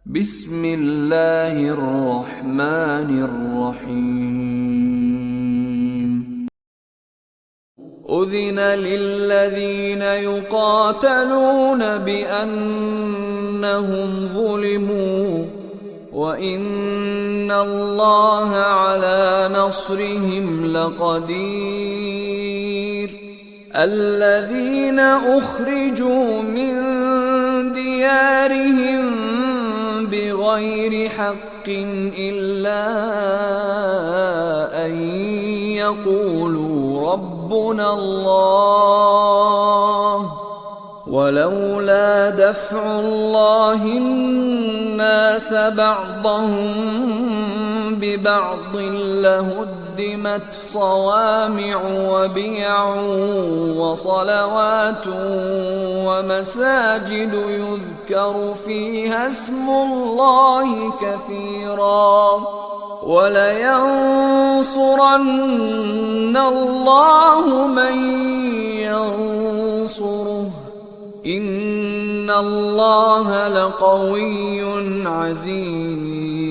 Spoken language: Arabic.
بسم الله الرحمن الرحيم. أذن للذين يقاتلون بأنهم ظلموا وإن الله على نصرهم لقدير. الذين أخرجوا من ديارهم بغير حق إلا أن يقولوا ربنا الله ولولا دفع الله الناس بعضهم ببعض لهدمت صوامع وبيع وصلوات ومساجد يذكر فيها اسم الله كثيرا ولينصرن الله من ينصره إن الله لقوي عزيز.